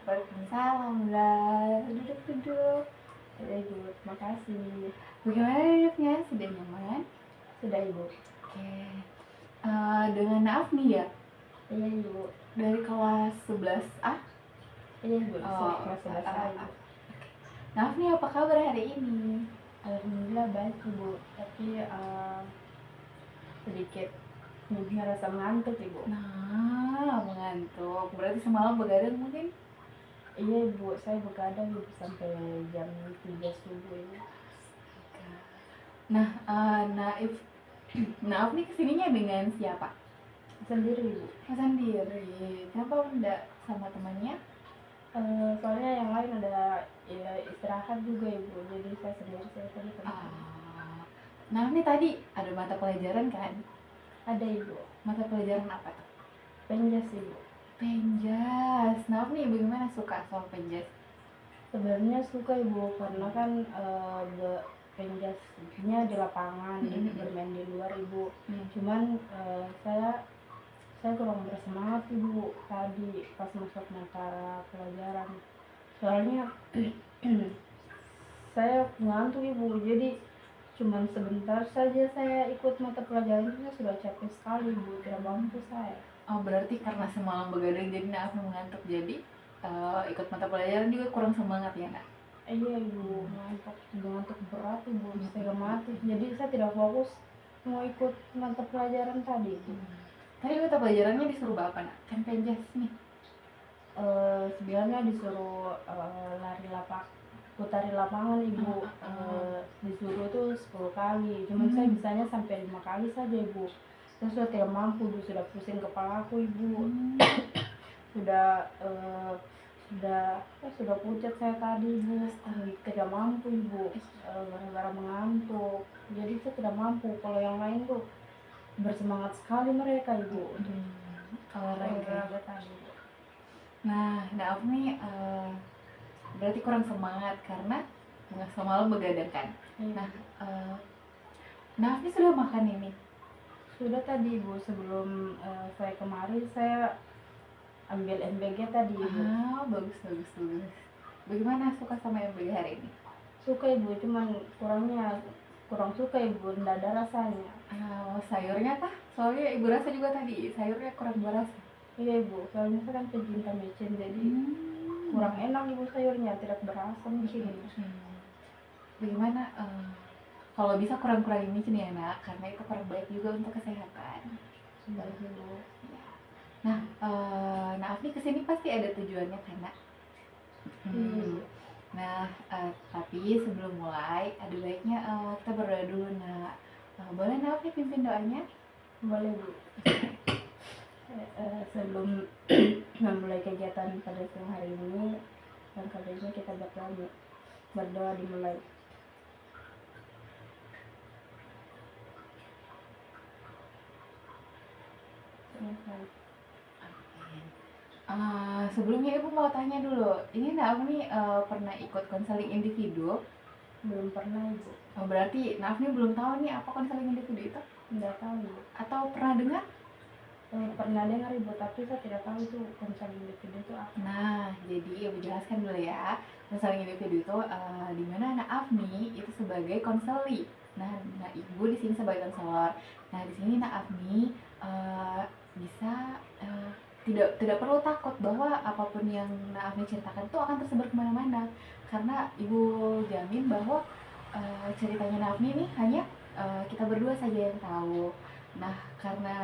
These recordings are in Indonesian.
Waalaikumsalam lah. Duduk. Ya Ibu, terima kasih. Bagaimana duduknya? Sudah nyaman? Sudah Ibu. Oke. Dengan Naaf nih ya? Iya Ibu. Dari kelas 11A? Iya Ibu, kelas 11 Ibu. Ibu. Naaf nih, apa kabar hari ini? Alhamdulillah baik Ibu, tapi sedikit punya rasa mengantuk Ibu. Nah, mengantuk. Berarti semalam begadang mungkin? Iya Ibu, saya begadang Ibu sampai jam 3 subuh Ibu. Nah, Naaf nih kesininya dengan siapa? Sendiri Ibu. Sendiri. Kenapa enggak sama temannya? Soalnya yang lain ada ya, istirahat juga Ibu, jadi saya sendiri saya tadi Nah ini tadi ada mata pelajaran kan? Ada Ibu. Mata pelajaran apa tuh? Penjas Ibu. Penjas. Nah nih bagaimana suka soal penjas? Sebenarnya suka Ibu, karena kan penjasnya di lapangan, bermain di luar Ibu. Cuman saya kurang bersemangat Ibu tadi pas masuk mata pelajaran, soalnya saya ngantuk Ibu, jadi cuman sebentar saja saya ikut mata pelajaran itu sudah capek sekali Ibu, tidak mampu saya. Oh berarti karena semalam begadang jadi Naaf mengantuk, jadi ikut mata pelajaran juga kurang semangat ya Nak? Iya Ibu, ngantuk berat Ibu, setengah mati, jadi saya tidak fokus mau ikut mata pelajaran tadi Ibu. Tadi mata pelajarannya disuruh apa Nak? Kan penjas nih. Sebenarnya disuruh putari lapangan Ibu. Disuruh tuh 10 kali, cuman saya bisanya sampai 5 kali saja Ibu. Saya sudah tidak mampu, sudah pusing kepala aku Ibu. sudah pucat saya tadi Ibu, tidak mampu Ibu, gara-gara mengantuk, jadi saya tidak mampu. Kalau yang lain tuh bersemangat sekali mereka Ibu untuk olahraga tadi. Nah Naaf nih berarti kurang semangat karena nggak semalam begadang kan? Nah Naaf nih sudah makan ini? Sudah tadi Ibu, sebelum saya kemari saya ambil MBG tadi Ibu. Bagus. Bagaimana suka sama MBG hari ini? Suka Ibu, cuman kurang suka Ibu, tidak ada rasanya. Sayurnya kah? Soalnya Ibu rasa juga tadi sayurnya kurang berasa. Iya Ibu, soalnya saya kan pecinta micin, jadi kurang enak Ibu sayurnya, tidak berasa micin. Bagaimana kalau bisa kurang-kurangin micin ya Nak, karena itu kurang baik juga untuk kesehatan. Baik Ibu. Nah, Naaf nih kesini pasti ada tujuannya kan Nak? Nah, tapi sebelum mulai ada baiknya kita berdoa dulu Nak. Boleh Naaf nih pimpin doanya? Boleh Bu. Sebelum memulai kegiatan pada siang hari ini, dan kali ini kita berdoa dimulai. Sebelumnya Ibu mau tanya dulu, ini Naaf nih pernah ikut konseling individu? Belum pernah Ibu. Berarti Naaf nih belum tahu nih apa konseling individu itu? Tidak tahu Ibu. Atau pernah dengar? Pernah dengar Ibu, tapi saya tidak tahu itu konseling individu itu apa. Nah, jadi Ibu jelaskan dulu ya. Konseling individu itu di mana Naaf nih itu sebagai konseli. Nah Ibu di sini sebagai konselor. Nah, di sini Naaf nih bisa tidak perlu takut bahwa apapun yang Naaf nih ceritakan itu akan tersebar kemana-mana, karena Ibu jamin bahwa ceritanya Naaf nih hanya kita berdua saja yang tahu. Nah, karena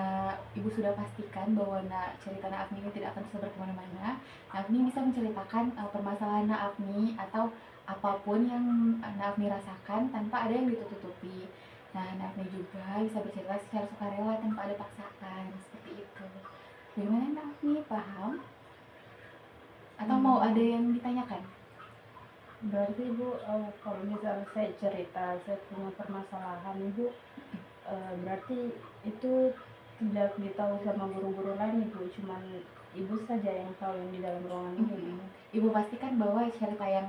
Ibu sudah pastikan bahwa cerita Naaf ini tidak akan tersebar kemana-mana, Naaf ini bisa menceritakan permasalahan Naaf nih atau apapun yang Naaf nih rasakan tanpa ada yang ditutupi. Nah, Naaf nih juga bisa bercerita secara sukarela tanpa ada paksaan, seperti itu. Bagaimana Naaf nih, paham? Atau mau ada yang ditanyakan? Berarti Ibu, kalau misalnya saya cerita saya punya permasalahan Ibu, berarti itu tidak ditahu sama guru-guru lain Ibu, cuman Ibu saja yang tahu yang di dalam ruangan ini. Ibu pastikan bahwa cerita yang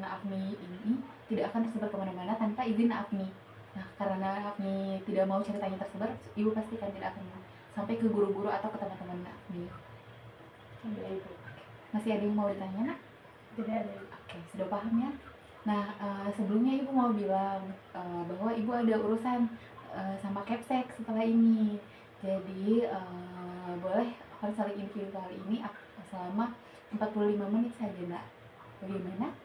Naaf nih ini tidak akan tersebar kemana-mana tanpa izin Naaf nih. Nah, karena Naaf nih tidak mau ceritanya tersebar, Ibu pastikan tidak akan sampai ke guru-guru atau ke teman-teman Naaf nih. Iya Ibu. Masih ada yang mau ditanya, Nak? Tidak ada. Oke, sudah paham ya? Nah, sebelumnya Ibu mau bilang bahwa Ibu ada urusan sama Capsek setelah ini. Jadi, boleh konseling individu kali ini selama 45 menit saja, Nak. Bagaimana?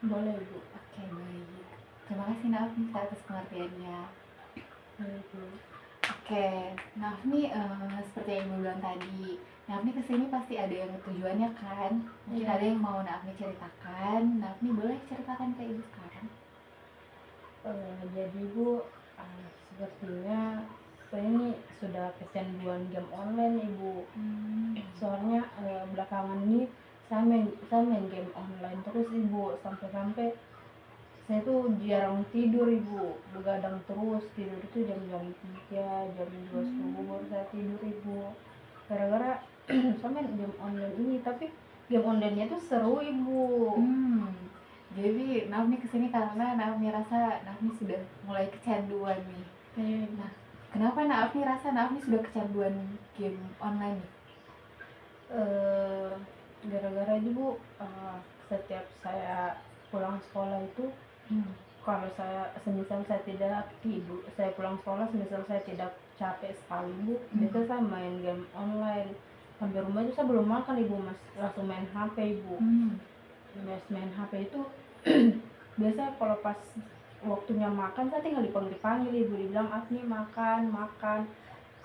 Boleh Bu. Oke, baik. Terima kasih, Nak Afni, atas pengertiannya. Baik Bu. Oke, nah ini seperti yang Ibu bilang tadi, Nafni kesini pasti ada yang tujuannya kan? Mungkin Iya. ada yang mau Nafni ceritakan. Nafni boleh ceritakan ke Ibu sekarang. Jadi Bu, sepertinya saya ini sudah kecanduan game online Ibu. Soalnya belakangan ini saya main game online terus Ibu, sampai-sampai saya tuh jarang tidur Ibu, begadang terus, tidur itu jam-jam 3, jam 2 subuh baru saya tidur Ibu. Gara-gara saya main game online ini, tapi game online-nya tuh seru Ibu. Jadi Nafni kesini karena Nafni rasa Nafni sudah mulai kecanduan nih. Nah, kenapa Nafni rasa Nafni sudah kecanduan game online nih? Gara-gara itu Bu, setiap saya pulang sekolah itu, kalau semisal saya tidak tidur, saya pulang sekolah semisal saya tidak capek sekali Bu, biasa saya main game online. Sampai rumah itu saya belum makan Ibu, mas langsung main HP Ibu. Main HP itu biasa kalau pas waktunya makan saya tinggal dipanggil Ibu, dibilang Afni makan.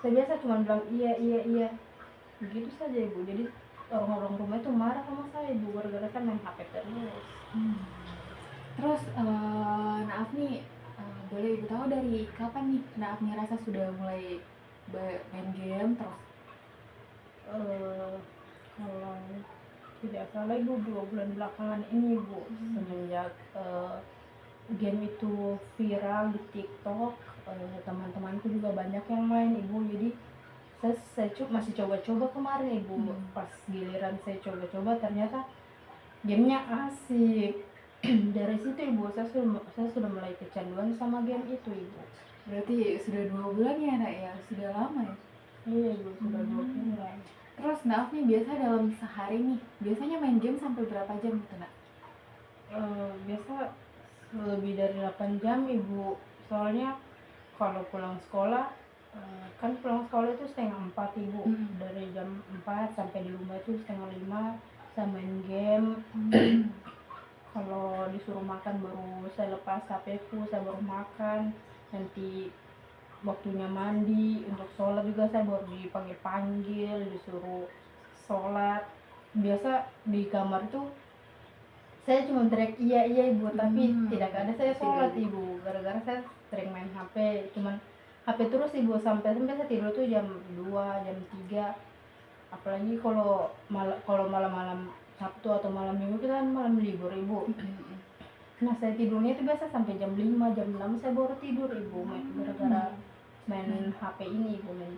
Saya biasa cuma bilang iya, begitu saja Ibu. Jadi orang-orang rumah itu marah sama saya Ibu, gara-gara saya main HP terus. Terus Naafni boleh Ibu tahu dari kapan nih Naafni rasa sudah mulai main game terus? Kalau tidak salah Ibu 2 bulan belakangan ini Ibu, semenjak game itu viral di TikTok, teman-temanku juga banyak yang main Ibu. Jadi saya masih coba-coba kemarin Ibu. Pas giliran saya coba-coba ternyata gamenya asik. Dari situ Ibu saya sudah mulai kecanduan sama game itu Ibu. Berarti sudah 2 bulan ya Nak ya? Sudah lama ya? Iya Ibu, sudah 2 bulan. Terus Naafni biasa dalam sehari nih, biasanya main game sampai berapa jam gitu Nak? Biasa lebih dari 8 jam Ibu. Soalnya kalau pulang sekolah, kan pulang sekolah itu 3:30 Ibu. Dari jam 4 sampai di rumah itu 4:30 saya main game. Kalau disuruh makan baru saya lepas HP-ku, saya baru makan. Nanti waktunya mandi, untuk sholat juga saya baru dipanggil, disuruh sholat. Biasa di kamar itu saya cuma teriak iya Ibu, tapi tidak ada saya sholat Ibu, gara-gara saya sering main HP, cuman HP terus Ibu, sampai saya tidur tuh jam 2, jam 3. Apalagi kalau malam-malam Sabtu atau malam Minggu, kita kan malam libur Ibu. Nah saya tidurnya itu biasa sampai jam 5, jam 6 saya baru tidur Ibu, gara-gara main HP ini Ibu, main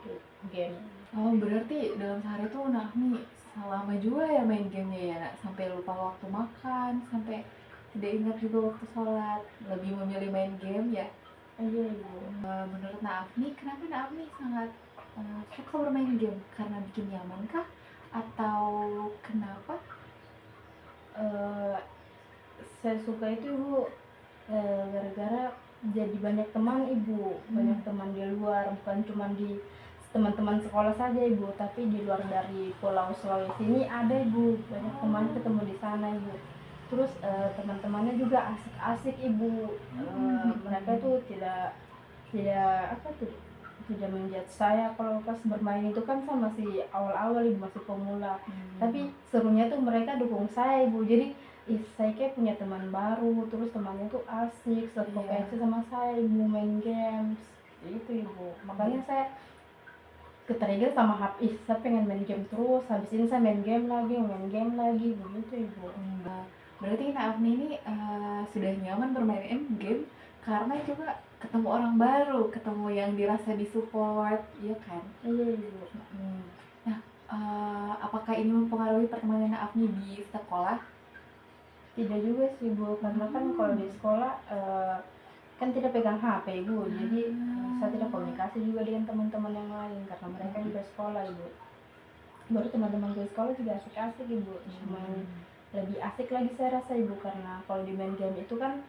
game. Oh berarti dalam sehari tuh Nahmi lama juga ya main gamenya ya Nak? Sampai lupa waktu makan, sampai tidak ingat juga waktu sholat, lebih memilih main game ya? Iya Ibu. Menurut Nafni, kenapa Nafni sangat suka bermain game? Karena bikin nyaman kah? Atau kenapa? Saya suka itu Ibu, gara-gara jadi banyak teman Ibu, banyak teman di luar, bukan cuma di teman-teman sekolah saja Ibu, tapi di luar dari Pulau Sulawesi ini ada Ibu, banyak teman ketemu di sana Ibu. Terus teman-temannya juga asik-asik Ibu. Mereka tuh tidak menjudge saya kalau pas bermain itu, kan saya masih awal-awal Ibu, masih pemula. Tapi serunya tuh mereka dukung saya Ibu. Jadi saya kayak punya teman baru, terus temannya tuh asik, sefrekuensi sama saya Ibu, main games itu Ibu. Makanya saya ketrigger sama HP, saya pengen main game terus, habis ini saya main game lagi begitu Ibu. Berarti Nafni ini sudah nyaman bermain game karena juga ketemu orang baru, ketemu yang dirasa disupport, iya kan? Iya Ibu. Nah, apakah ini mempengaruhi pertemanan Nafni di sekolah? Tidak juga sih Bu, karena kan kalau di sekolah kan tidak pegang HP Ibu, jadi saya tidak komunikasi juga dengan teman-teman yang lain karena mereka juga sekolah Ibu. Baru teman-teman gue sekolah juga asik-asik ibu, cuman lebih asik lagi saya rasa ibu, karena kalau di main game itu kan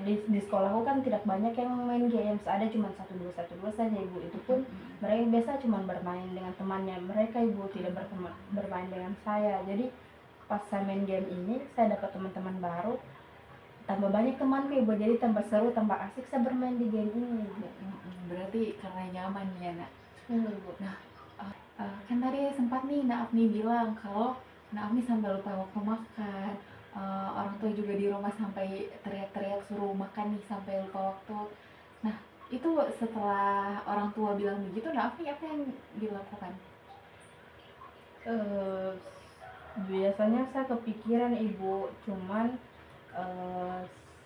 di sekolahku kan tidak banyak yang main games, ada cuma satu dua saja ibu, itu pun mereka biasa cuma bermain dengan temannya mereka ibu, tidak bermain dengan saya. Jadi pas saya main game ini saya dapat teman-teman baru, tambah banyak temanku ibu, jadi tambah seru, tambah asik saya bermain di game ini ibu. Berarti karena nyaman ya nak. Ibu. Nah, kan tadi sempat nih Nak Afni bilang kalau Nak Afni sampai lupa waktu makan. Orang tua juga di rumah sampai teriak-teriak suruh makan nih sampai lupa waktu. Nah, itu setelah orang tua bilang begitu, Nak Afni apa yang dilakukan? Biasanya saya kepikiran ibu, cuman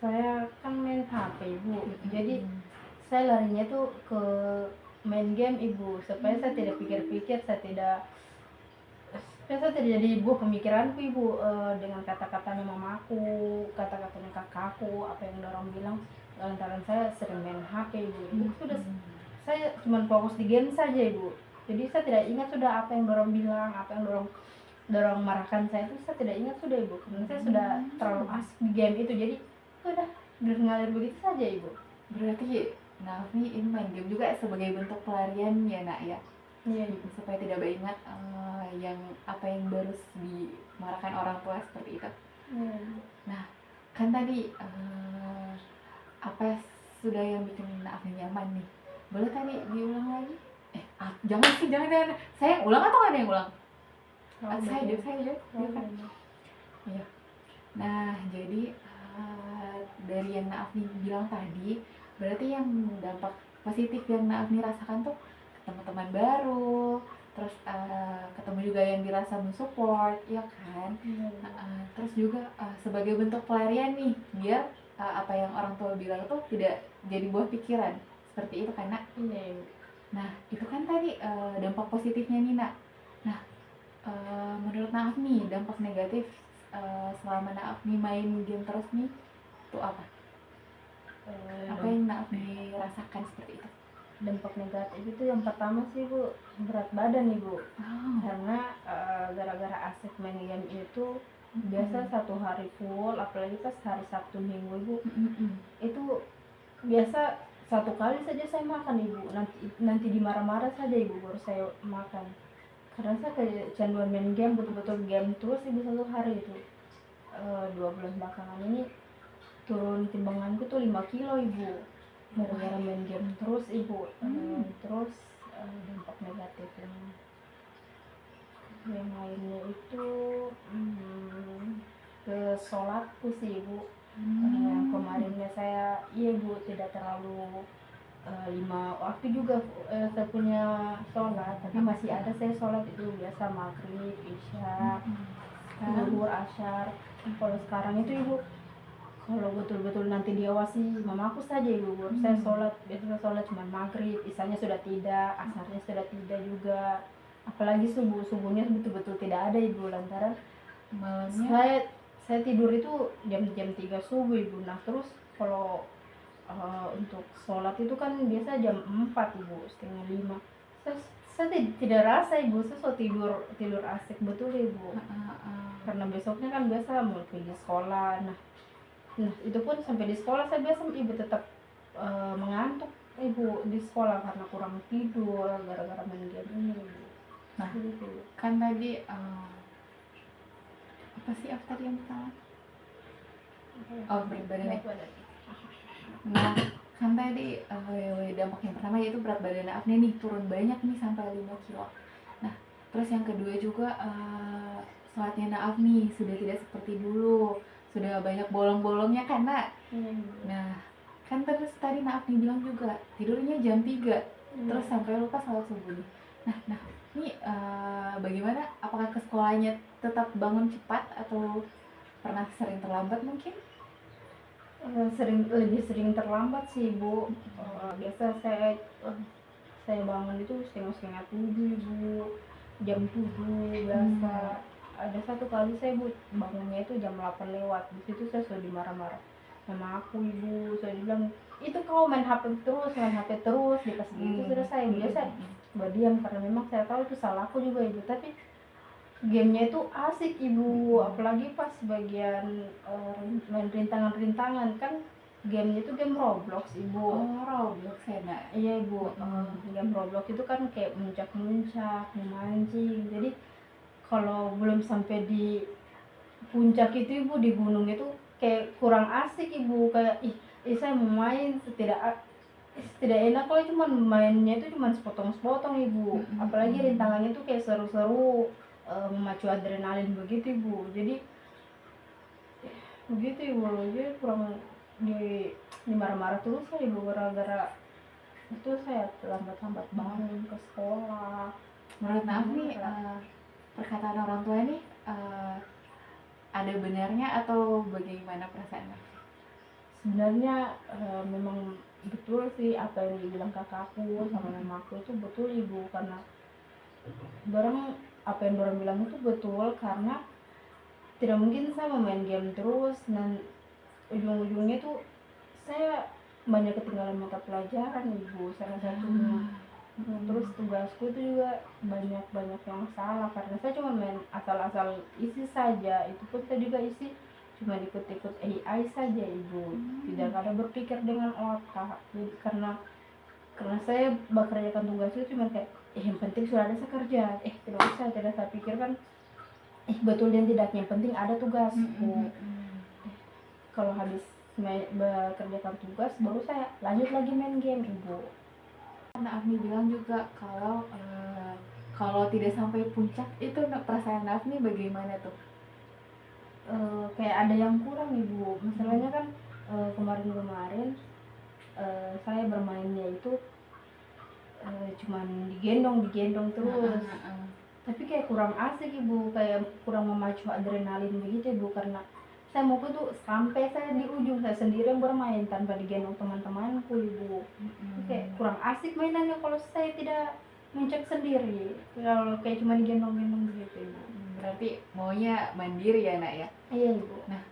saya kan main HP ibu, jadi saya larinya tuh ke main game ibu, supaya saya tidak pikir-pikir, saya tidak jadi ibu pemikiranku ibu, dengan kata-katanya mamaku, kata-katanya kakakku, apa yang orang bilang, lantaran saya sering main HP ibu. Sudah saya cuma fokus di game saja ibu, jadi saya tidak ingat sudah apa yang orang bilang, apa yang dorong marahkan saya, itu saya tidak ingat sudah ibu, karena saya sudah terlalu asik di game itu, jadi sudah ngalir begitu saja ibu. Berarti Nak Afni ini main game juga sebagai bentuk pelarian ya nak ya? Iya, supaya tidak ingat yang apa yang baru dimarahkan orang tua seperti itu. Nah, kan tadi apa sudah yang bikin Nak Afni nyaman nih? Boleh tadi diulang lagi? Jangan sih, jangan. Saya yang ulang atau nggak ada yang ulang? Saya aja. Iya. Nah, jadi dari yang Nak Afni bilang tadi, berarti yang dampak positif yang Nak Afni rasakan tuh teman-teman baru, terus ketemu juga yang dirasa mensupport, ya kan? Terus juga sebagai bentuk pelarian nih, biar apa yang orang tua bilang tuh tidak jadi buah pikiran, seperti itu kan nak? Nah, itu kan tadi dampak positifnya nih nak. Nah, menurut Nak Afni dampak negatif selama Nak Afni main game terus nih itu apa? Apa yang Nak Afni rasakan seperti itu? Dampak negatif itu yang pertama sih bu, berat badan ibu. Karena gara-gara asik main game itu biasa satu hari full, apalagi pas hari Sabtu Minggu ibu, itu biasa satu kali saja saya makan ibu, nanti dimarah-marah saja ibu baru saya makan, karena saya kecanduan main game, betul-betul game terus ibu satu hari itu. 2 bulan belakangan ini turun timbanganku tuh 5 kilo ibu, gara-gara main game terus ibu. Terus dampak negatif yang lainnya itu ke sholatku sih ibu. Yang kemarinnya saya ibu tidak terlalu 5 waktu juga saya punya sholat, tapi masih ada saya sholat itu biasa maghrib, isya, zuhur, asyar. Kalau sekarang itu ibu, kalau betul-betul nanti diawasi mamaku saja ibu, saya sholat, biasanya sholat cuma maghrib, isyanya sudah tidak, asarnya sudah tidak juga, apalagi subuhnya betul-betul tidak ada ibu, lantaran malamnya saya tidur itu jam 3 subuh ibu. Nah terus kalau untuk sholat itu kan biasa jam 4 ibu, setengah 5. Saya tidak rasa ibu, saya so tidur asik betul ibu. Karena besoknya kan biasa mau pergi sekolah. Nah itu pun sampai di sekolah saya biasa ibu tetap mengantuk ibu di sekolah karena kurang tidur gara-gara main game ini ibu. Nah kan tadi apa tadi yang pertama? Berat badan. Nah kan tadi dampak yang pertama yaitu berat badan Afni nih turun banyak nih sampai 5 kilo. Nah terus yang kedua juga sholatnya Nak Afni sudah tidak seperti dulu, sudah banyak bolong-bolongnya kan nak? Nah kan terus tadi Nak Afni bilang juga tidurnya jam 3 terus sampai lupa sholat subuh nih. Nah ini bagaimana? Apakah ke sekolahnya tetap bangun cepat atau pernah sering terlambat mungkin? Lebih sering terlambat sih ibu. Biasa saya bangun itu setengah 7 ibu, jam 7 biasa. Ada satu kali saya bangunnya itu jam 8 lewat, di situ saya sudah dimarah-marah sama aku ibu, saya bilang itu kau main HP terus di pas gitu. Sudah saya biasa berdiam karena memang saya tahu itu salahku juga ibu, tapi gamenya itu asik ibu, apalagi pas bagian main rintangan-rintangan kan. Gamenya itu game Roblox ibu. Oh, Roblox ya nak. Iya ibu, game Roblox itu kan kayak muncak-muncak, memancing. Jadi kalau belum sampai di puncak itu ibu, di gunung itu kayak kurang asik ibu, kayak saya mau main tidak enak kalau cuman mainnya itu cuman sepotong-sepotong ibu. Apalagi rintangannya itu kayak seru-seru, memacu adrenalin begitu ibu. Jadi begitu ibu, jadi kurang dimarah-marah terus lah ibu, gara-gara itu saya lambat-lambat bangun ke sekolah. Menurut Naaf nih, perkataan orang tua ini ada benarnya atau bagaimana perasaan Naaf? Sebenarnya memang betul sih apa yang dibilang kakakku sama mamaku itu betul ibu, karena apa yang dorang bilang itu betul, karena tidak mungkin saya main game terus dan ujung-ujungnya tuh saya banyak ketinggalan mata pelajaran ibu, salah satunya. Terus tugasku itu juga banyak yang salah karena saya cuma main asal-asal isi saja, itu pun saya juga isi cuma ikut-ikut AI saja ibu, tidak ada berpikir dengan otak. Jadi karena saya bekerjakan tugas itu cuma kayak yang penting sudah ada saya kerja, tidak saya pikirkan betul dan tidak, yang penting ada tugasku. Kalau habis bekerjakan tugas baru saya lanjut lagi main game ibu. Karena Afni bilang juga kalau tidak sampai puncak itu perasaan Afni bagaimana tuh? Kayak ada yang kurang ibu. Masalahnya kan kemarin saya bermainnya itu cuman digendong terus. Tapi kayak kurang asik ibu, kayak kurang memacu adrenalin begitu ibu, karena saya mau tuh sampai saya di ujung saya sendiri yang bermain tanpa digendong teman-temanku ibu. Kayak kurang asik mainannya kalau saya tidak mencek sendiri, kalau kayak cuma digendong-gendong begitu ibu. Berarti maunya mandiri ya nak ya? Iya ibu. Nah,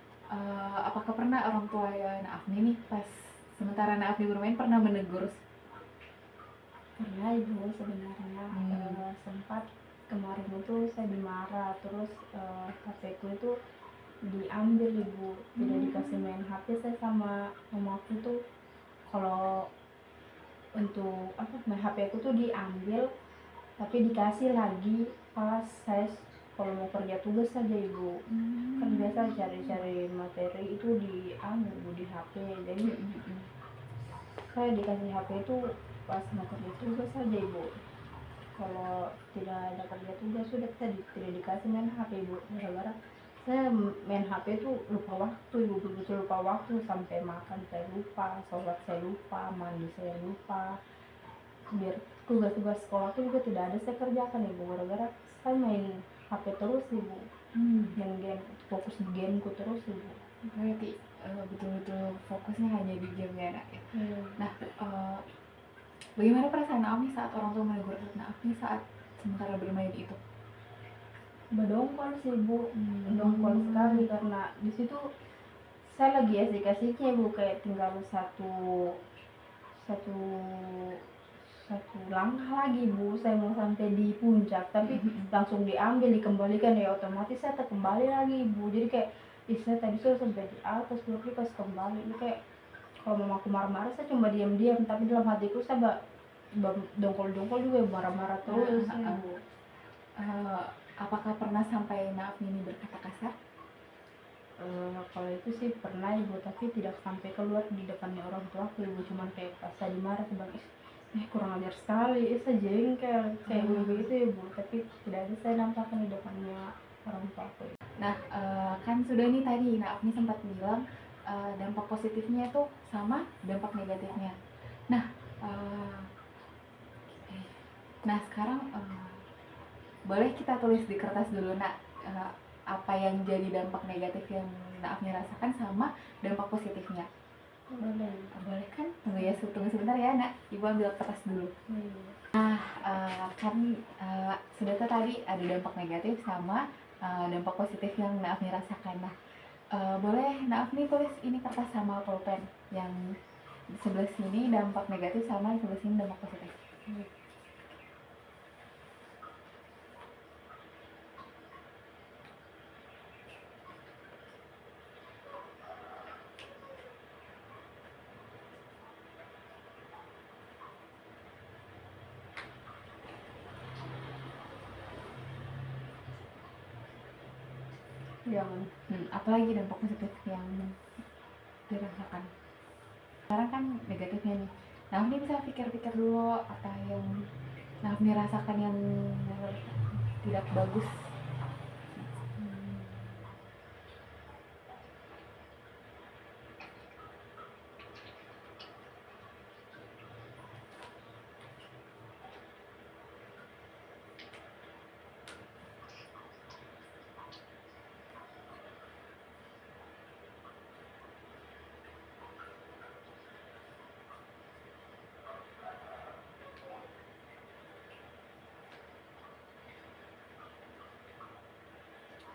apakah pernah orang tua ya Nak Afni nih pas sementara Nak Afni bermain pernah menegur? Pernah ibu sebenarnya. Sempat kemarin itu saya dimarah, terus HP ku itu diambil ibu, tidak dikasih main HP. Saya sama mamaku tuh kalau untuk main HP ku tuh diambil, tapi dikasih lagi pas saya kalau mau kerja tugas saja ibu. Kan biasa cari-cari materi itu diambil ibu di HP. Jadi saya dikasih HP itu pas mau kerja tugas saja ibu. Kalau tidak ada kerja tugas sudah saya tidak dikasih main HP ibu, gara-gara saya main HP itu lupa waktu ibu, betul lupa waktu, sampai makan saya lupa, sholat saya lupa, mandi saya lupa, biar tugas-tugas sekolah itu juga tidak ada saya kerjakan ibu, gara-gara saya main HP terus ibu. Main game, fokus di gameku terus ibu. Berarti betul-betul fokusnya hanya di game ya nak ya. Nah, bagaimana perasaan Naomi saat orang tua menegur Naomi saat sementara bermain itu? Berdongkol sih ibu, dongkol sekali, karena di situ saya lagi asik-asiknya ibu, kayak tinggal satu langkah lagi ibu, saya mau sampai di puncak, tapi langsung diambil, dikembalikan, ya otomatis saya terkembali lagi ibu. Jadi kayak saya tadi sudah sampai di atas, berarti pas kembali ini kayak kalau mamaku marah-marah saya cuma diam-diam, tapi dalam hatiku saya dongkol-dongkol juga, marah-marah terus ibu. Apakah pernah sampai Naaf ini berkata kasar? Kalau itu sih pernah ibu, tapi tidak sampai keluar di depannya orang tua ibu, cuman kayak pas saya dimarah sebagai kurang ajar sekali, saya jengkel kayak begitu ibu, tapi tidak ada saya nampakkan di depannya orang tua aku. Nah, kan sudah nih tadi Naaf ini sempat bilang dampak positifnya tuh sama dampak negatifnya. Nah sekarang boleh kita tulis di kertas dulu nak, apa yang jadi dampak negatif yang Naafni rasakan sama dampak positifnya. Boleh kan? Tunggu sebentar ya nak, ibu ambil kertas dulu. Nah kan sudah tadi ada dampak negatif sama dampak positif yang Naafni rasakan. Nah boleh Naafni tulis ini kertas sama pulpen, yang sebelah sini dampak negatif sama sebelah sini dampak positif. jangan. Apalagi dampak positif yang dirasakan. Sekarang kan negatifnya nih. Nah, ini bisa pikir-pikir dulu apa yang Nafni rasakan yang tidak bagus.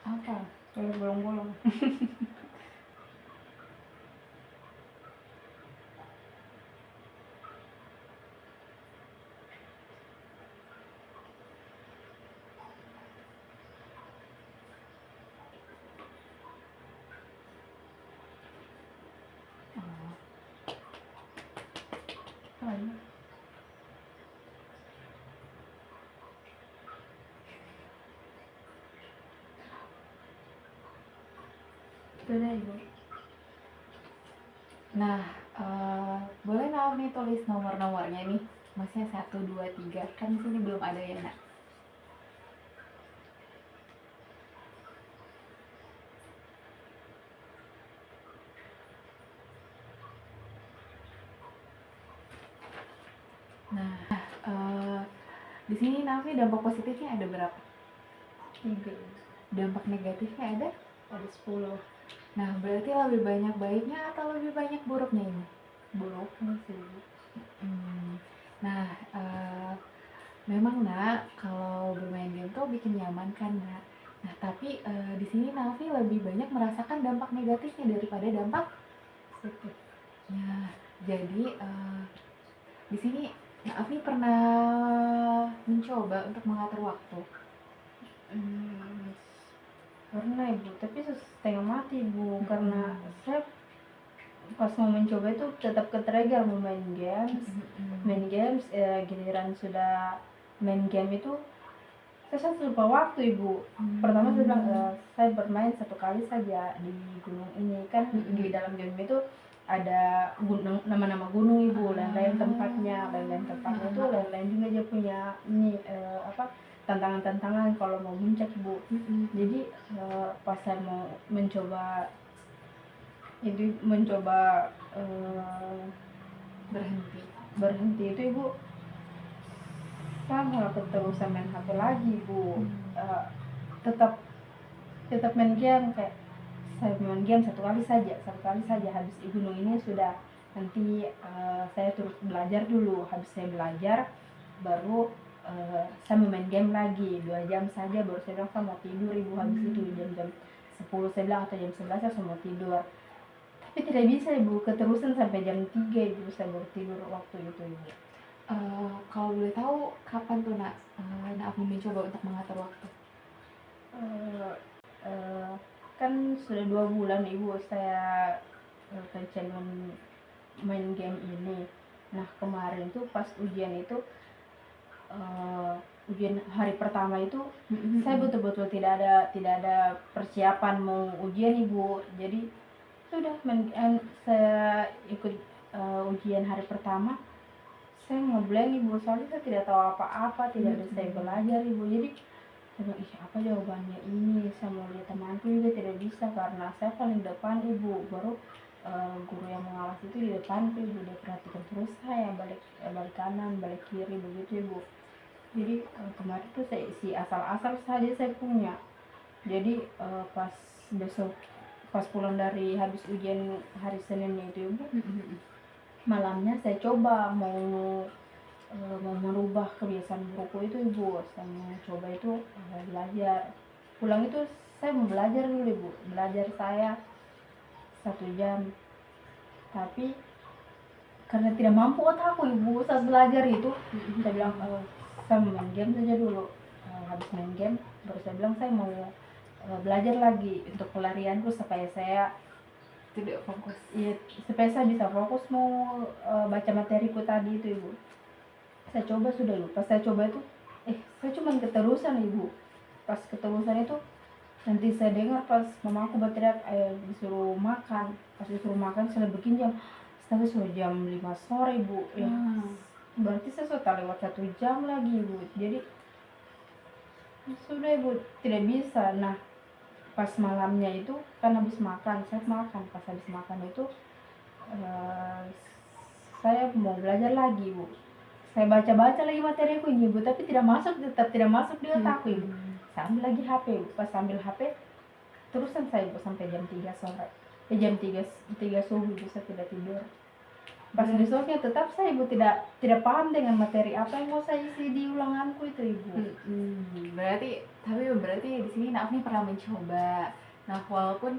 Apa? Kalau bolong-bolong. Lalu Itu deh Ibu. Nah, boleh Nafni tulis nomor-nomornya nih. Maksudnya 1, 2, 3. Kan di sini belum ada ya, Nak. Nah, di sini Nafni dampak positifnya ada berapa? 3. Dampak negatifnya ada? Ada 10. Nah, berarti lebih banyak baiknya atau lebih banyak buruknya ini? Buruknya sih. Nah, memang Nak, kalau bermain game tuh bikin nyaman kan Nak. Nah, tapi di sini Nafi lebih banyak merasakan dampak negatifnya daripada dampak Positif. Nah, jadi di sini Nafi pernah mencoba untuk mengatur waktu. Pernah Ibu, tapi setengah mati Ibu, karena saya pas mau mencoba itu tetap ke-trigger mau main games. Giliran sudah main game itu saya lupa waktu Ibu. Pertama saya bilang saya bermain 1 kali saja di gunung ini kan. Di dalam game itu ada nama-nama gunung Ibu, lain-lain tempatnya itu lain-lain juga dia punya ini tantangan-tantangan kalau mau muncak Ibu. Jadi pas saya mau mencoba berhenti itu Ibu, saya malah keterusan main HP lagi Ibu. Tetap main game, kayak saya main game 1 kali saja habis di gunung ini sudah. Nanti saya terus belajar dulu, habis saya belajar baru saya main game lagi 2 jam saja, baru saya bilang saya mau tidur Ibu. Habis itu jam 10 saya bilang, atau jam 11 saya mau tidur, tapi tidak bisa Ibu, keterusan sampai jam 3 Ibu saya baru tidur waktu itu Ibu. Kalau boleh tahu kapan tuh Nak Nafi mencoba untuk mengatur waktu? Kan sudah 2 bulan Ibu saya kecanduan main game ini. Nah kemarin tuh pas ujian itu ujian hari pertama itu saya betul-betul tidak ada persiapan mau ujian Ibu. Jadi sudah saya ikut ujian hari pertama, saya ngeblank Ibu, soalnya saya tidak tahu apa-apa, tidak ada saya belajar Ibu. Jadi saya bilang, apa jawabannya ini, saya mau lihat temanku juga tidak bisa karena saya paling depan Ibu. Baru guru yang mengawasi itu di depan Ibu, dia perhatikan terus saya balik kanan balik kiri begitu Ibu. Jadi kemarin tuh saya isi asal-asal saja saya punya. Jadi pas besok pas pulang dari habis ujian hari Seninnya itu Ibu, malamnya saya coba mau merubah kebiasaan buku itu Ibu. Saya mau coba itu belajar. Pulang itu saya mau belajar dulu Ibu, belajar saya 1 jam. Tapi karena tidak mampu otakku Ibu saat belajar itu, saya bilang saya mau main game saja dulu. Habis main game baru saya bilang saya mau belajar lagi untuk pelarianku supaya saya tidak fokus. Ya, supaya saya bisa fokus mau baca materiku tadi itu Ibu. Saya coba sudah Ibu. Pas saya coba itu saya cuma keterusan Ibu. Pas keterusan itu Nanti saya dengar pas mama aku berteriak disuruh makan. Pas disuruh makan saya bikin jam, tapi sudah jam 5 sore bu ya. Berarti saya sudah lewat 1 jam lagi bu. Jadi sudah ibu tidak bisa. Nah pas malamnya itu kan habis makan, saya makan. Pas habis makan itu eh, saya mau belajar lagi bu. Saya baca-baca lagi materiku ini bu, tapi tidak masuk, tetap tidak masuk di otakku ibu. Saya ambil lagi HP bu. Pas ambil HP terusan saya bu sampai jam 3 sore. Jam 3 subuh ibu saya tidak tidur. Pas besoknya tetap saya ibu tidak paham dengan materi apa yang mau saya isi di ulanganku itu ibu. Berarti di sini Naomi pernah mencoba. Nah walaupun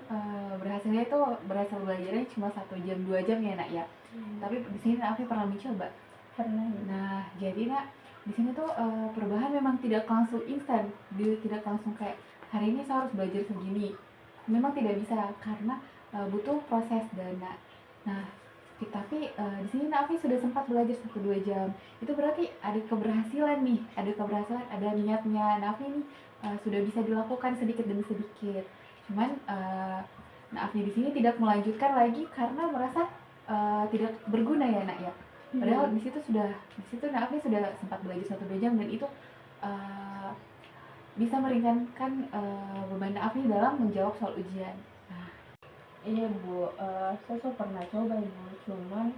berhasil belajarnya cuma 1 jam 2 jam ya nak ya. Tapi di sini Naomi pernah mencoba. Pernah ya. Nah jadi nak di sini tuh perubahan memang tidak langsung instan. Tidak langsung kayak hari ini saya harus belajar segini. Memang tidak bisa karena butuh proses dana. Nah tapi di sini Naomi sudah sempat belajar 1-2 jam. Itu berarti ada keberhasilan, ada niatnya Naomi nih sudah bisa dilakukan sedikit demi sedikit. Cuman Naomi di sini tidak melanjutkan lagi karena merasa tidak berguna ya nak ya. Padahal di situ Naomi sudah sempat belajar 1-2 jam dan itu bisa meringankan beban Naomi dalam menjawab soal ujian. Iya bu, saya pernah coba ibu, cuman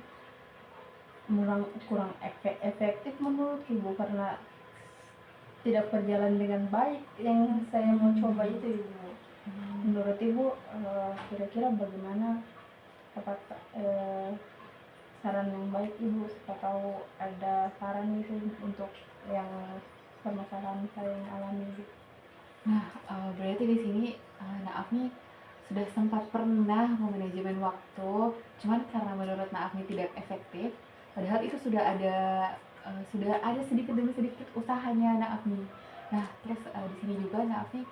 kurang efektif menurut ibu karena tidak berjalan dengan baik yang saya mau coba itu ibu. Menurut ibu kira-kira bagaimana saran yang baik ibu, siapa tahu ada saran itu untuk yang permasalahan saya yang alami ibu. Nah berarti di sini Naomi sudah sempat pernah memanajemen waktu, cuman karena menurut Naomi tidak efektif, padahal itu sudah ada sedikit demi sedikit usahanya Naomi. Nah terus di sini juga Naomi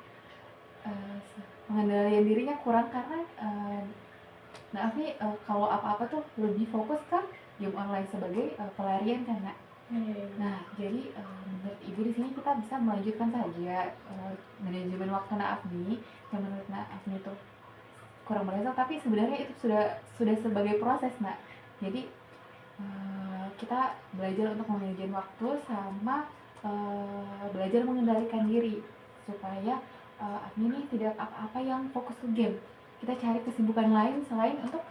pengendalian dirinya kurang karena Naomi kalau apa-apa tuh lebih fokus kan game online sebagai pelarian kan nak. Nah jadi menurut ibu di sini kita bisa melanjutkan saja manajemen waktu Naomi yang menurut Naomi itu kurang berhasil, tapi sebenarnya itu sudah sebagai proses nak. Jadi kita belajar untuk manajemen waktu sama belajar mengendalikan diri supaya Afni ini tidak apa-apa yang fokus ke game. Kita cari kesibukan lain selain untuk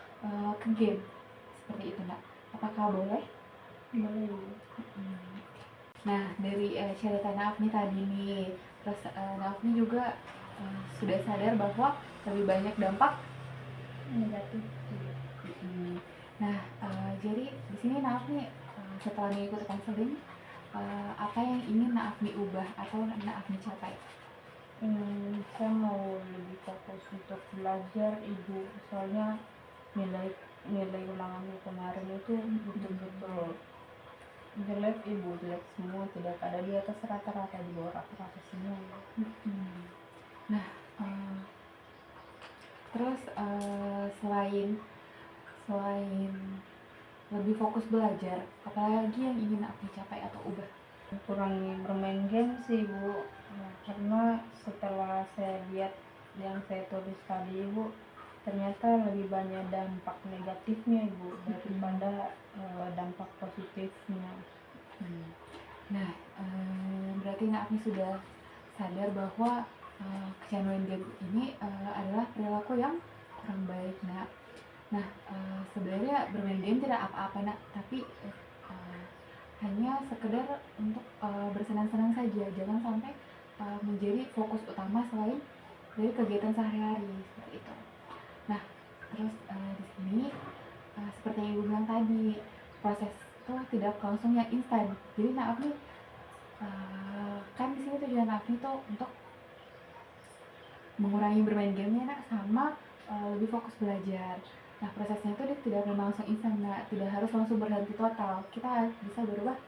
ke game seperti itu nak. Apakah boleh? Boleh. Nah dari cerita Afni tadi nih, terus Afni juga sudah sadar bahwa lebih banyak dampak negatif. Nah jadi di sini Naafni setelah mengikuti konseling apa yang ingin Naafni ubah atau Naafni capai? Saya mau lebih fokus untuk belajar ibu, soalnya nilai ulangannya kemarin itu betul-betul jelek ibu, jelek semua, tidak ada di atas rata-rata, di bawah rata-rata semua. Nah terus selain lebih fokus belajar, apalagi yang ingin aku capai atau ubah? Kurangi bermain game sih ibu, karena setelah saya lihat yang saya tulis tadi ibu, ternyata lebih banyak dampak negatifnya ibu daripada dampak positifnya. Nah berarti Naafni sudah sadar bahwa kecanduan game ini adalah perilaku yang kurang baik nak. Nah sebenarnya bermain game tidak apa-apa nak, tapi hanya sekedar untuk bersenang-senang saja, jangan sampai menjadi fokus utama selain dari kegiatan sehari-hari seperti itu. Nah terus di sini seperti yang ibu bilang tadi, proses itu tidak langsung yang instan. Jadi Naafni kan di sini tujuan Naafni itu untuk mengurangi bermain gamenya nak, sama lebih fokus belajar. Nah prosesnya itu tidak langsung instan, tidak harus langsung berhenti total. Kita bisa berubah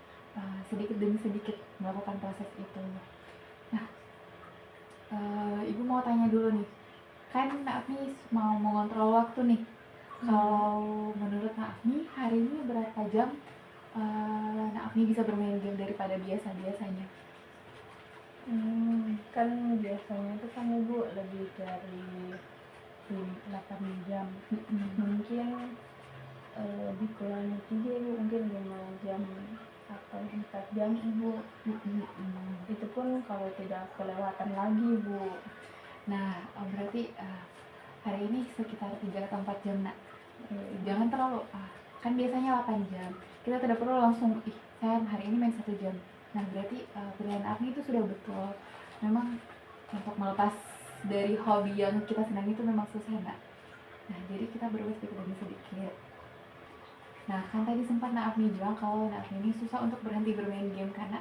sedikit demi sedikit melakukan proses itu. Nah ibu mau tanya dulu nih, kan Naafni mau mengontrol waktu nih. Kalau menurut Naafni hari ini berapa jam Naafni bisa bermain game daripada biasanya? Kan biasanya tuh kan Ibu lebih dari 8 jam. Mungkin dikurangi 3 Ibu, mungkin 5 jam atau 4 jam Ibu. Itu pun kalau tidak kelewatan lagi Ibu. Nah, berarti hari ini sekitar 3 atau 4 jam nak. Jangan terlalu kan biasanya 8 jam. Kita tidak perlu langsung saya hari ini main 1 jam. Nah, berarti pilihan Afni itu sudah betul. Memang untuk melepas dari hobi yang kita senang itu memang susah nak. Nah, jadi kita berubah sedikit demi sedikit. Nah, kan tadi sempat Nak Afni bilang kalau Nak Afni ini susah untuk berhenti bermain game karena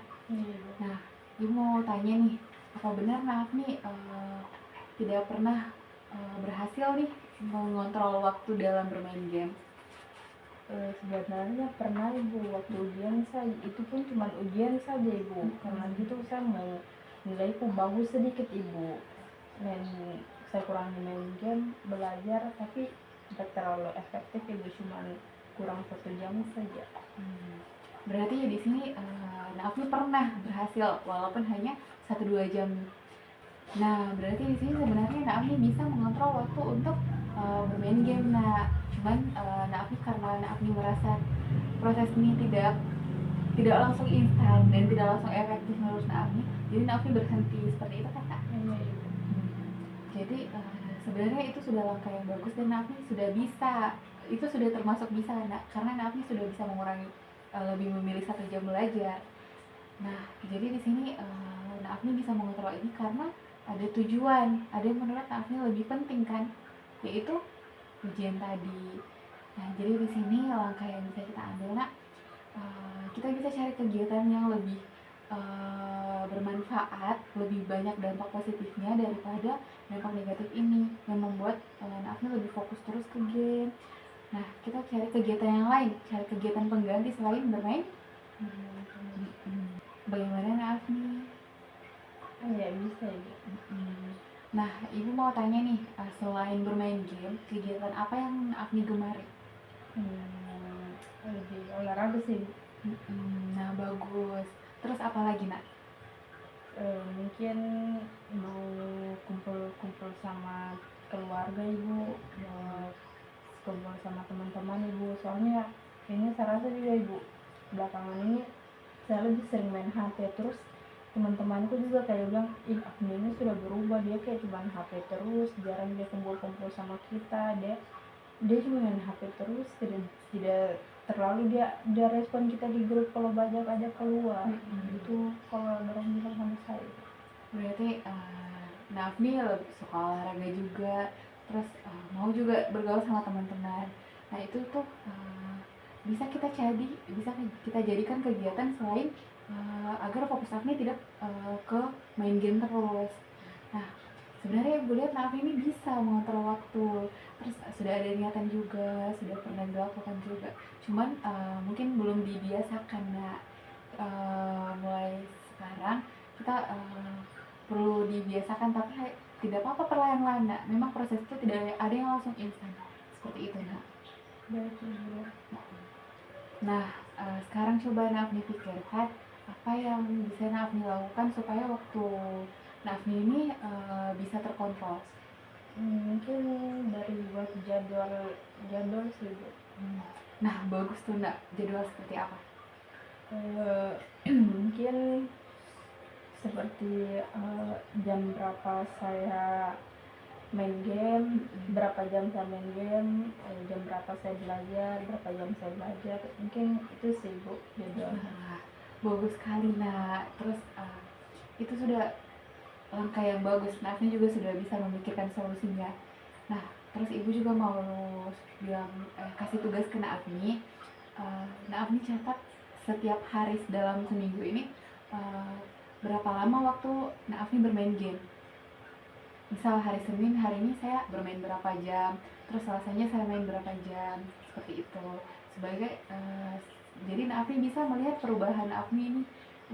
Nah, Ibu mau tanya nih, apa benar Nak Afni tidak pernah berhasil nih mengontrol waktu dalam bermain game? Sebenarnya pernah Ibu, waktu ujian saja, itu pun cuma ujian saja Ibu. Karena gitu saya mau nilaiku bagus sedikit Ibu. Saya kurangi main game, belajar, tapi tidak terlalu efektif Ibu, cuma kurang 1 jam saja. Berarti di sini Nak Afni pernah berhasil walaupun hanya 1-2 jam. Nah, berarti di sini sebenarnya Nak Afni bisa mengontrol waktu untuk bermain game. Nah, cuman Nak Afni karena Nak Afni merasa proses ini tidak langsung instan dan tidak langsung efektif menurut Nak Afni, jadi Nak Afni berhenti seperti itu kan Kak? Jadi sebenarnya itu sudah langkah yang bagus dan Nak Afni sudah bisa, itu sudah termasuk bisa Nak, karena Nak Afni sudah bisa mengurangi lebih memilih 1 jam belajar. Nah, jadi di sini Nak Afni bisa mengontrol ini karena ada tujuan, ada yang menurut Nak Afni lebih penting kan, yaitu ujian tadi. Nah, jadi di sini langkah yang bisa kita ambil Nak, kita bisa cari kegiatan yang lebih bermanfaat, lebih banyak dampak positifnya daripada dampak negatif ini yang membuat Nak Afni lebih fokus terus ke game. Nah, kita cari kegiatan yang lain, cari kegiatan pengganti selain bermain. Bagaimana Nak Afni? Ya bisa Ibu. Nah, Ibu mau tanya nih, selain bermain game, kegiatan apa yang Nak Afni gemari? Lebih olahraga sih. Nah, bagus. Terus apa lagi Nak? Mungkin mau kumpul-kumpul sama keluarga Ibu, mau kumpul sama teman-teman Ibu. Soalnya ini saya rasa juga Ibu, belakangan ini saya lebih sering main HP, terus teman-temanku juga kayak bilang, Afni ini sudah berubah, dia kayak cuma HP terus, jarang dia kumpul-kumpul sama kita, dia cuma main HP terus, tidak terlalu dia respon kita di grup kalau ajak keluar. Itu kalau orang bilang sama saya. Berarti Nak Afni lebih suka olahraga juga, terus mau juga bergaul sama teman-teman. Nah, itu tuh bisa kita jadikan kegiatan selain agar fokus Afni tidak ke main game terus. Nah, sebenarnya Ibu lihat Nak Afni ini bisa mengontrol waktu, terus sudah ada niatan juga, sudah pernah dilakukan juga, cuman mungkin belum dibiasakan. Nah, mulai sekarang kita perlu dibiasakan, tapi tidak apa-apa, perlahan-lahan Nak. Memang proses itu tidak ada yang langsung instan, seperti itu Nak. Baik Ibu. Nah, sekarang coba Nak Afni pikirkan apa yang bisa Nak Afni lakukan supaya waktu Nak Afni ini bisa terkontrol. Mungkin dari buat jadwal sih Bu. Nah, bagus tuh Nak. Jadwal seperti apa? Mungkin seperti jam berapa saya main game, berapa jam saya main game, jam berapa saya belajar, berapa jam saya belajar, mungkin itu sih Bu jadwal. Bagus sekali Nak. Terus itu sudah langkah yang bagus. Nah, Afni juga sudah bisa memikirkan solusinya. Nah, terus Ibu juga mau bilang kasih tugas ke Nak Afni. Nak Afni catat setiap hari dalam seminggu ini berapa lama waktu Nak Afni bermain game. Misal hari Senin, hari ini saya bermain berapa jam, terus Selasanya saya main berapa jam, seperti itu. Sebagai jadi Nak Afni bisa melihat perubahan Nak Afni ini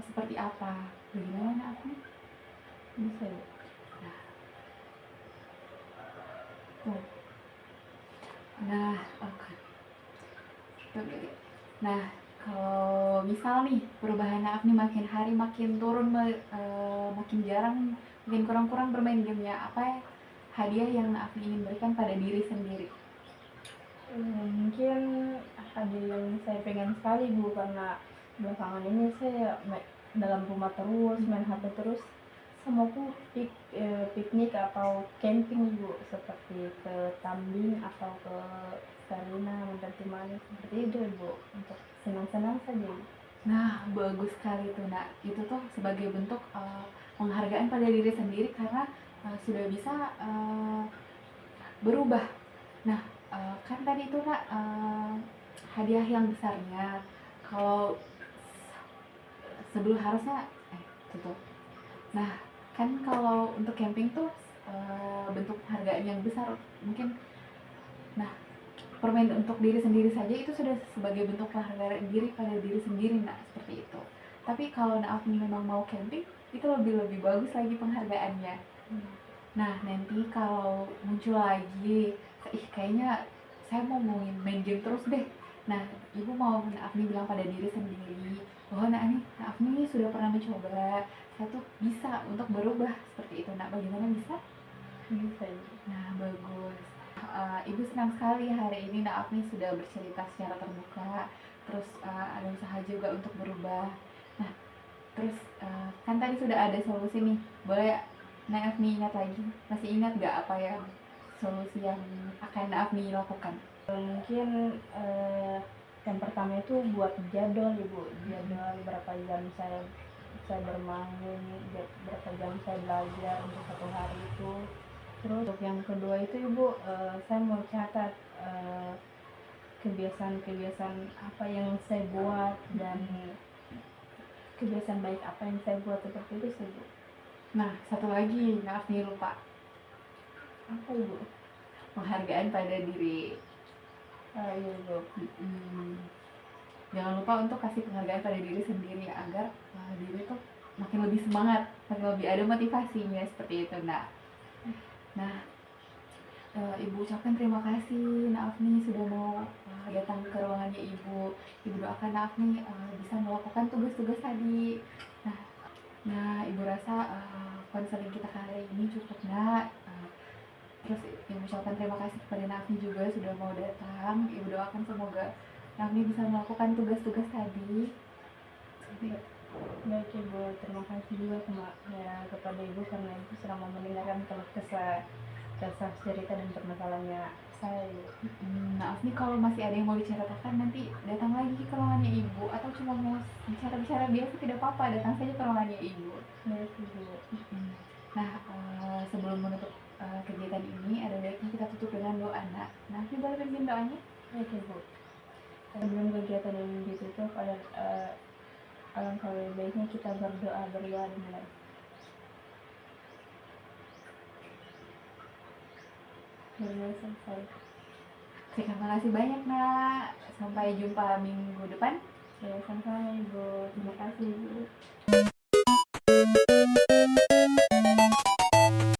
seperti apa. Bagaimana Nak Afni? Bisa ya. Nah, oke. Nah, kalau misal nih perubahan Nak Afni makin hari makin turun makin jarang, makin kurang-kurang bermain gamenya. Apa ya hadiah yang Afni ingin berikan pada diri sendiri? Mungkin hadiah yang saya pengen sekali Bu, karena belakangan ini saya dalam rumah terus, main HP terus, sama aku piknik atau camping Bu, seperti ke Tambing atau ke Sarina, Mendaki Manis, seperti itu Bu, untuk senang-senang saja. Nah, bagus sekali tuh Nak. Itu tuh sebagai bentuk penghargaan pada diri sendiri karena sudah bisa berubah. Nah, kan tadi itu Nak hadiah yang besarnya. Kalau sebelum harusnya gitu. Nah, kan kalau untuk camping tuh bentuk penghargaan yang besar mungkin. Nah, permain untuk diri sendiri saja itu sudah sebagai bentuk penghargaan diri pada diri sendiri Nak, seperti itu. Tapi kalau Nak Afni memang mau camping, itu lebih bagus lagi penghargaannya. Nah, nanti kalau muncul lagi, kayaknya saya mau main game terus deh. Nah, ibu mau Nak Afni bilang pada diri sendiri bahwa Nak Afni sudah pernah mencoba, saya tuh bisa untuk berubah seperti itu. Nak, bagaimana bisa? Bisa. Nah, bagus. Ibu senang sekali hari ini Nak Afni sudah bercerita secara terbuka, terus ada usaha juga untuk berubah. Nah, terus kan tadi sudah ada solusi nih, boleh Nak Afni ingat lagi? Masih ingat gak apa yang solusi yang akan Nak Afni lakukan? Mungkin yang pertama itu buat jadwal Ibu, jadwal berapa jam saya bermain, berapa jam saya belajar untuk satu hari itu. Terus untuk yang kedua itu Ibu, saya mau catat kebiasaan-kebiasaan apa yang saya buat dan kebiasaan baik apa yang saya buat, seperti itu sih Bu. Nah, satu lagi Nak Afni lupa. Apa Ibu? Penghargaan pada diri. Iya Bu. Jangan lupa untuk kasih penghargaan pada diri sendiri agar diri tuh makin lebih semangat, makin lebih ada motivasinya, seperti itu Nak. Nah, Ibu ucapkan terima kasih Nak Afni sudah mau datang ke ruangannya Ibu. Ibu doakan Nak Afni bisa melakukan tugas-tugas tadi. Nah, Ibu rasa konseling kita kali ini cukup Nak. Terus Ibu ucapkan terima kasih kepada Nak Afni juga sudah mau datang. Ibu doakan semoga Nak Afni bisa melakukan tugas-tugas tadi. Baik Ibu, terima kasih juga kepada Ibu karena Ibu sudah mau mendengarkan keluh kesah cerita dan permasalahannya saya. Nah, Afni kalau masih ada yang mau diceritakan nanti datang lagi ke ruangannya Ibu, atau cuma mau bicara-bicara biasa tidak apa-apa, datang saja ke ruangannya Ibu. Baik Ibu. Nah, sebelum menutup kegiatan ini ada baiknya kita tutup dengan doa Nak. Nah, Afni boleh pimpin doanya? Baik Ibu. Sebelum kegiatan ini ditutup, alangkah lebih baiknya kita berdoa dimulai. Selesai. Terima kasih banyak Nak. Sampai jumpa minggu depan. Ya, sama-sama Ibu. Terima kasih Ibu.